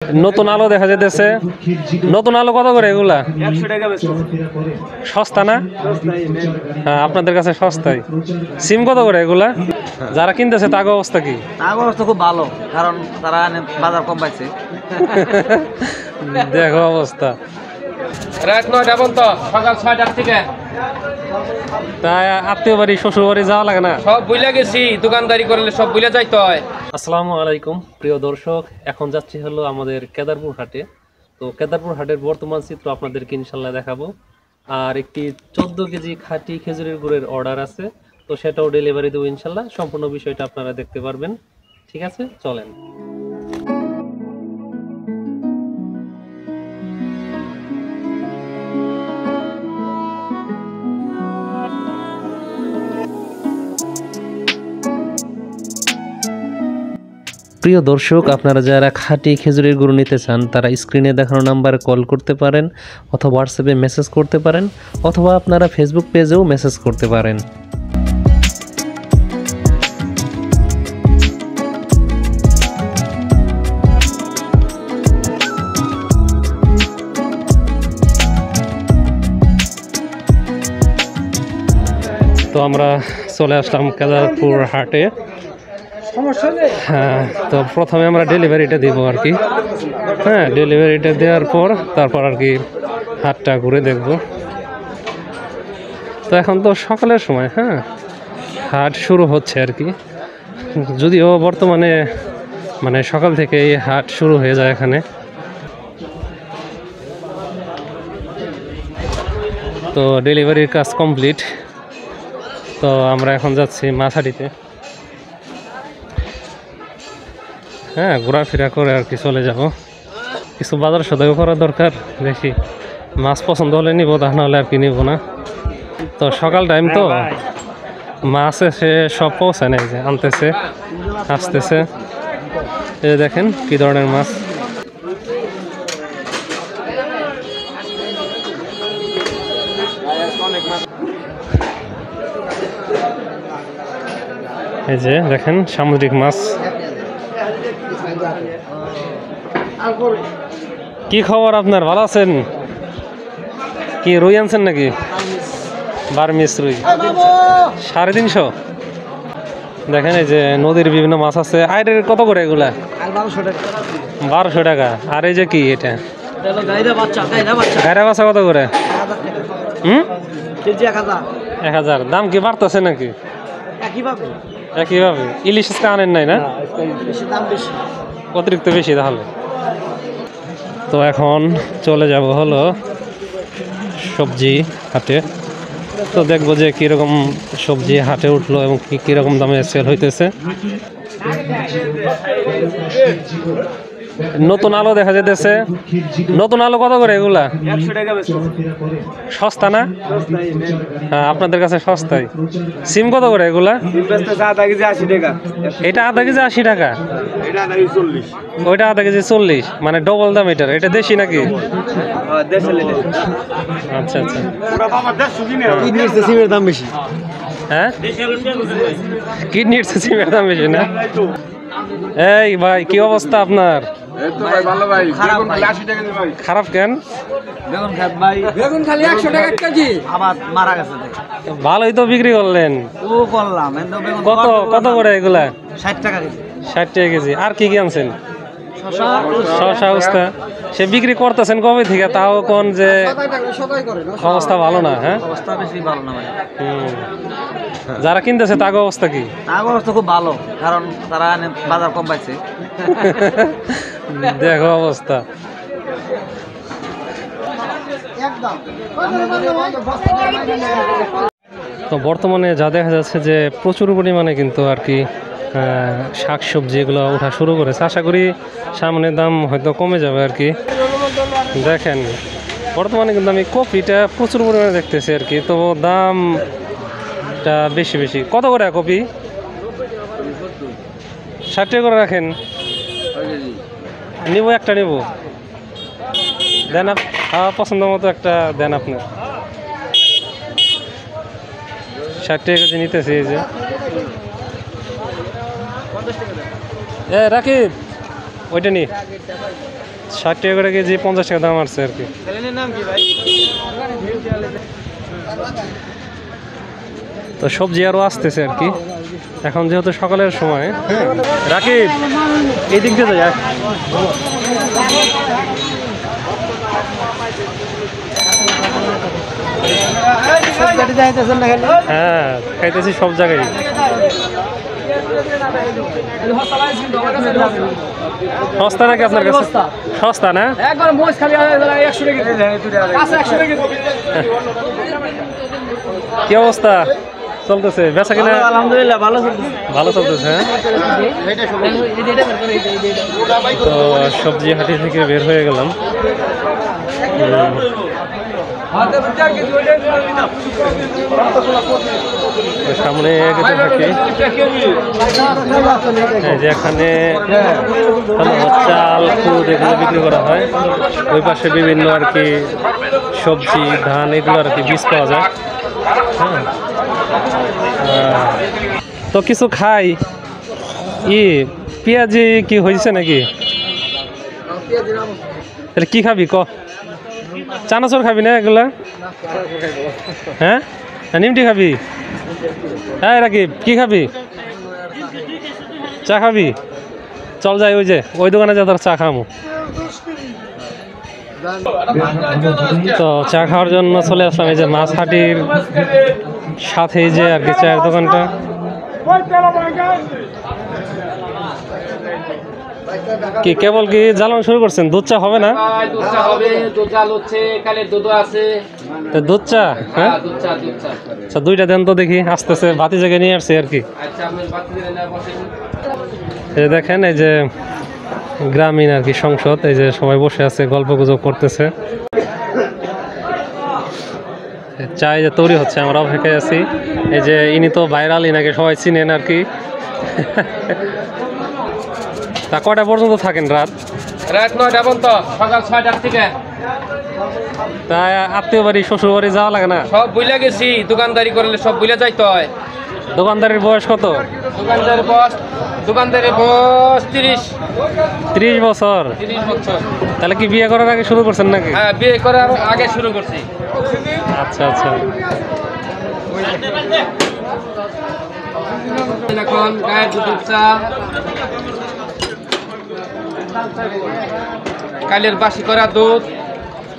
নতুন আলো দেখা যেতেছে। নতুন আলো কত করে এগুলা? 100 টাকা বেচছে। সস্তা না? হ্যাঁ, আপনাদের কাছে সস্তায়। সিম কত করে এগুলা? যারা কিনতেছে তার অবস্থা কি? তার অবস্থা খুব ভালো, কারণ তারা বাজার কম পাইছে। দেখো অবস্থা। রাত 9টা পর্যন্ত, সকাল 6টার থেকে। তাই আত্মীয় বাড়ি শ্বশুর বাড়ি যাওয়া লাগে না? সব বুইলা গেছি, দোকানদারি করলে সব বুইলা যাইতে হয়। আসসালামু আলাইকুম প্রিয় দর্শক, এখন যাচ্ছি হলো আমাদের কেদারপুর হাটে। তো কেদারপুর হাটের বর্তমান চিত্র আপনাদেরকে ইনশাল্লাহ দেখাবো। আর একটি 14 কেজি খাঁটি খেজুরের গুড়ের অর্ডার আছে, তো সেটাও ডেলিভারি দেবো ইনশাল্লাহ। সম্পূর্ণ বিষয়টা আপনারা দেখতে পারবেন। ঠিক আছে, চলেন। প্রিয় দর্শক, আপনারা যারা খাঁটি খেজুরের গুড় নিতে চান তারা স্ক্রিনে দেখানো নাম্বারে কল করতে পারেন, অথবা হোয়াটসঅ্যাপে মেসেজ করতে পারেন, অথবা আপনারা ফেসবুক পেজেও মেসেজ করতে পারেন। তো আমরা চলে আসলাম কেদারপুর হাটে। হ্যাঁ, তো প্রথমে আমরা ডেলিভারিটা দিব আর কি। হ্যাঁ, ডেলিভারিটা দেওয়ার পর তারপর আর কি হাটটা ঘুরে দেখব। তো এখন তো সকালের সময়, হ্যাঁ, হাট শুরু হচ্ছে আর কি। যদিও বর্তমানে মানে সকাল থেকে এই হাট শুরু হয়ে যায় এখানে। তো ডেলিভারির কাজ কমপ্লিট। তো আমরা এখন যাচ্ছি মাছহাটিতে। হ্যাঁ, ঘোরাফেরা করে আর কি চলে যাব। কিছু বাজার সদাই করা দরকার, দেখি মাছ পছন্দ হলে নিব, তা নাহলে আর কি নিব না। তো সকাল টাইম তো মাছ এসে সব পৌঁছায় নাই, যে আনতেছে আসতেছে। এই দেখেন কি ধরনের মাছ। এই যে দেখেন সামুদ্রিক মাছ। কি খবর আপনার, ভালো আছেন? কি রুই আনছেন নাকি? বার্মিস রুই 350। দেখেন এই যে নদীর বিভিন্ন মাছ আছে। আইরের কত করে এগুলা? 1200 টাকা। আর এই যে কি এটা? গায়রা বাচ্চা কত করে? কেজি 1000। দাম কি বাড়তেছে নাকি? একইভাবে। ইলিশ আজকে আনেন নাই না? অতিরিক্ত বেশি তাহলে। তো এখন চলে যাব হলো সবজি হাটে। তো দেখবো যে কীরকম সবজি হাটে উঠলো এবং কীরকম দামে সেল হইতেছে। নতুন আলো দেখা যেতেছে। নতুন আলো কত করে এগুলা? 100 টাকা বেচছে। সস্তা না? হ্যাঁ, আপনাদের কাছে সস্তায়। সিম কত করে এগুলা? আধা কেজি 80 টাকা। এটা আধা কেজি 80 টাকা, এটা আধা কেজি 40। ওইটা আধা কেজি 40, মানে ডবল দাম এটার। এটা দেশি নাকি? আচ্ছা আচ্ছা। কিডনির সিমের দাম বেশি। হ্যাঁ, কিডনির সিমের দাম বেশি না? এই ভাই, কি অবস্থা আপনার? খারাপ কেন? বেগুন খাত ভাই, বেগুন খালি 100 টাকা কেজি। আবার মারা গেছে। ভালোই তো বিক্রি করলেন। ও করলাম। কত কত করে এগুলা? 60 টাকা কেজি। 60 টাকা কেজি। আর কি কি আনছেন? শসা উস্তা। সে বিক্রি করতেছেন কবে থেকে? তাও কোন যে অবস্থা ভালো না। হ্যাঁ, অবস্থা বেশি ভালো না ভাই। যারা কিনতেছে তার অবস্থা কি? তার অবস্থা খুব ভালো, কারণ তারা বাজার কম পাইছে। দেখো অবস্থা। তো বর্তমানে যা দেখা যাচ্ছে যে প্রচুর পরিমাণে কিন্তু আর কি শাক সবজি এগুলো ওঠা শুরু করেছে। আশা করি সামনে দাম হয়তো কমে যাবে আর কি। দেখেন বর্তমানে কিন্তু আমি কপিটা প্রচুর পরিমাণে দেখতেছি আর কি। তো দামটা বেশি বেশি। কত করে কপি? 60 টাকা করে রাখেন। নিব, একটা নিব। দেন, পছন্দ মতো একটা দেন আপনার। 60 টাকা কেজি নিতেছি। এই যে রাকিব, ওইটা নি। 60 টাকা করে কেজি, 50 টাকা দাম আসছে আর কি। তো সবজি আরও আসতেছে আর কি, এখন যেহেতু সকালের সময়। হ্যাঁ রাকিব, এই দিক দিয়ে যাই। হ্যাঁ খাইতেছি সব জায়গায়। সস্তা নাকি আপনার কাছে? সস্তা না? কি অবস্থা চলতেছে বেচা কিনা? আলহামদুলিল্লাহ ভালো চলতেছে। ভালো চলতেছে। হ্যাঁ তো সবজি হাটি থেকে বের হয়ে গেলাম। সামনে এগোতে থাকি। এই যে এখানে চাল খুদ এগুলো বিক্রি করা হয়, ওই পাশে বিভিন্ন আর কি সবজি ধান এগুলো আর কি বীজ পাওয়া যায়। হ্যাঁ তো কিছু খাই। পেঁয়াজি কি হয়েছে নাকি? তাহলে কি খাবি ক? চানাচুর খাবি না এগুলা? হ্যাঁ নিমটি খাবি? হ্যাঁ রাকিব কি খাবি? চা খাবি? চল যাই ওই যে ওই দোকানে যা, তোর চা খামো। তো চা খাওয়ার জন্য চলে আসলাম এই যে মাছ হাটির সাথে যে আর কি চায়ের দোকানটা। কি কেবল কি জ্বালানো শুরু করছেন? দুধ চা হবে না? দুধ চা হবে, দুধ জাল হচ্ছে, কালের দুধও আছে। দুধ চা? হ্যাঁ দুধ চা, দুধ চা। আচ্ছা দুইটা দেন তো দেখি, আসতেছে ভাতি জায়গায় নিয়ে আসছি আর কি। আচ্ছা আপনি বাতি দিলেন না বসেন। এই দেখেন এই যে গ্রামীণ আর কি সংসদ, এই যে সবাই বসে আছে গল্প গুজব করতেছে। চা যে তৈরি হচ্ছে, আমরা অপেক্ষায় আছি। এই যে ইনি তো ভাইরাল, ইনাকে সবাই চিনেন আর কি। তা কটা পর্যন্ত থাকেন? রাত 9টা পর্যন্ত, সকাল 6টার থেকে। তাই আত্মীয় বাড়ি শ্বশুর বাড়ি যাওয়া লাগে না? সব বুইলা গেছি, দোকানদারি করলে সব বুইলা যাইতে হয়। দোকানদারের বয়স কত? দোকানদারের বয়স 30 বছর। 30 বছর। তাহলে কি বিয়ে করার আগে শুরু করছেন নাকি? হ্যাঁ বিয়ে করার আগে শুরু করছি। আচ্ছা আচ্ছা। এখন গায়ের দুধের চা, কালের বাসি করা দুধ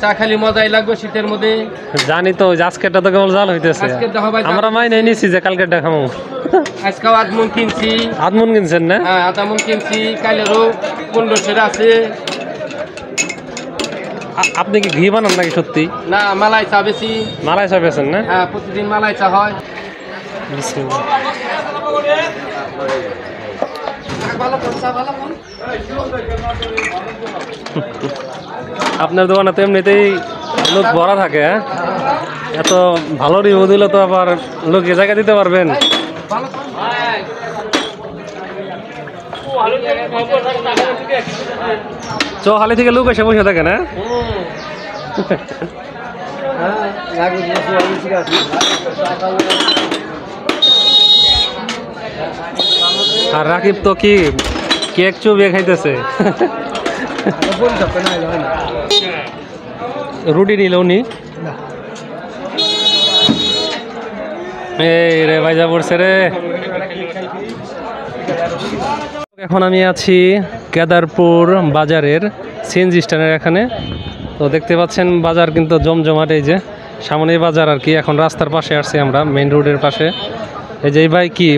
চা, খালি মজাই লাগবে শীতের মধ্যে। জানি তো আজকেরটা তো কেবল জাল হইতেছে, আজকেরটা হবে জাল। আমরা মাইনে নিছি যে কালকেরটা খামো। আজকেও আধমন কিনছি। আধমন কিনছেন না? হ্যাঁ আধমন কিনছি, কালেরও 1500 আছে। আপনি কি ঘি বানান নাকি সত্যি? না মালাই চা বেশি। মালাই চা বেছেন না? হ্যাঁ প্রতিদিন মালাই চা হয়। বিসমিল্লাহ। আপনার দোকানে তো এমনিতেই লোক ভরা থাকে। হ্যাঁ এত ভালো রিভিউ দিলে তো আবার লোক এ জায়গা দিতে পারবেন। চৌহালি থেকে লোক এসে বসে থাকে না? আর রাকিব তো কি কেক চুবিয়ে খাইতেছে। রুটি নিল উনি। এই রে ভাইজা পড়ছে রে। এখন আমি আছি কেদারপুর বাজারের সিএনজি স্ট্যান্ডের এখানে। তো দেখতে পাচ্ছেন বাজার কিন্তু জমজমাট, এই যে সামনেই বাজার আর কি। এখন রাস্তার পাশে আসছি আমরা, মেইন রোডের পাশে। এই যে এই ভাই কি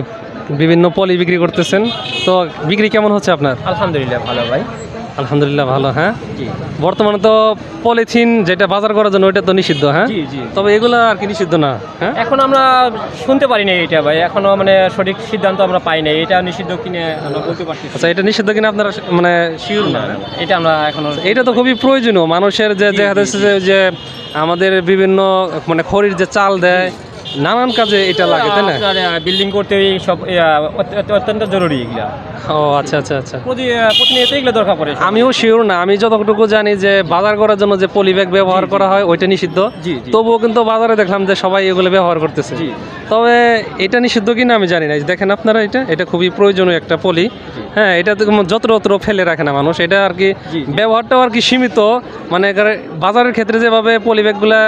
বিভিন্ন পলি বিক্রি করতেছেন, তো বিক্রি কেমন হচ্ছে আপনার? আলহামদুলিল্লাহ ভালো ভাই। আলহামদুলিল্লাহ ভালো। হ্যাঁ বর্তমানে তো পলিথিন যেটা বাজার করার জন্য ওইটা তো নিষিদ্ধ। হ্যাঁ তবে এগুলো আর কি নিষিদ্ধ না? হ্যাঁ এখন আমরা শুনতে পারি না এটা ভাই, এখনো মানে সঠিক সিদ্ধান্ত আমরা পাই না। এটা নিষিদ্ধ কিনে আমরা বলতে পারছি। আচ্ছা এটা নিষিদ্ধ কিনা আপনারা মানে শিওর না? এটা আমরা এখনো, এটা তো খুবই প্রয়োজনীয় মানুষের, যে দেখা যাচ্ছে যে আমাদের বিভিন্ন মানে খড়ির যে চাল দেয় নানান কাজে এটা লাগে, তাই না? বিল্ডিং করতে সব অত্যন্ত জরুরি এগুলা। ও আচ্ছা আচ্ছা আচ্ছা। প্রতিনিয়ত এগুলো দরকার পড়ে। আমিও শিওর না, আমি যতটুকু জানি যে বাজার করার জন্য যে পলি ব্যাগ ব্যবহার করা হয় ওইটা নিষিদ্ধ, জি, জি। তবুও কিন্তু বাজারে দেখলাম যে সবাই এগুলো ব্যবহার করতেছে। জি। তবে এটা নিষিদ্ধ কিনা আমি জানি না। এই যে দেখেন আপনারা, এটা খুবই প্রয়োজনীয় একটা পলি। হ্যাঁ, এটা তো যত্র ফেলে রাখে না মানুষ, এটা আর কি জি। ব্যবহারটাও আর কি সীমিত। মানে বাজারের ক্ষেত্রে যেভাবে পলি ব্যাগগুলা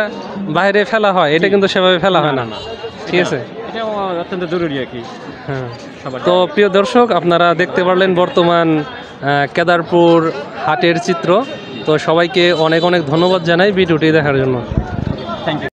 বাইরে ফেলা হয়, এটা কিন্তু সেভাবে ফেলা হয় না। ঠিক আছে, এটা অত্যন্ত জরুরি আর কি। হ্যাঁ। তো প্রিয় দর্শক, আপনারা দেখতে পারলেন বর্তমান কেদারপুর হাটের চিত্র। তো সবাইকে অনেক অনেক ধন্যবাদ জানাই ভিডিওটি দেখার জন্য। Thank you.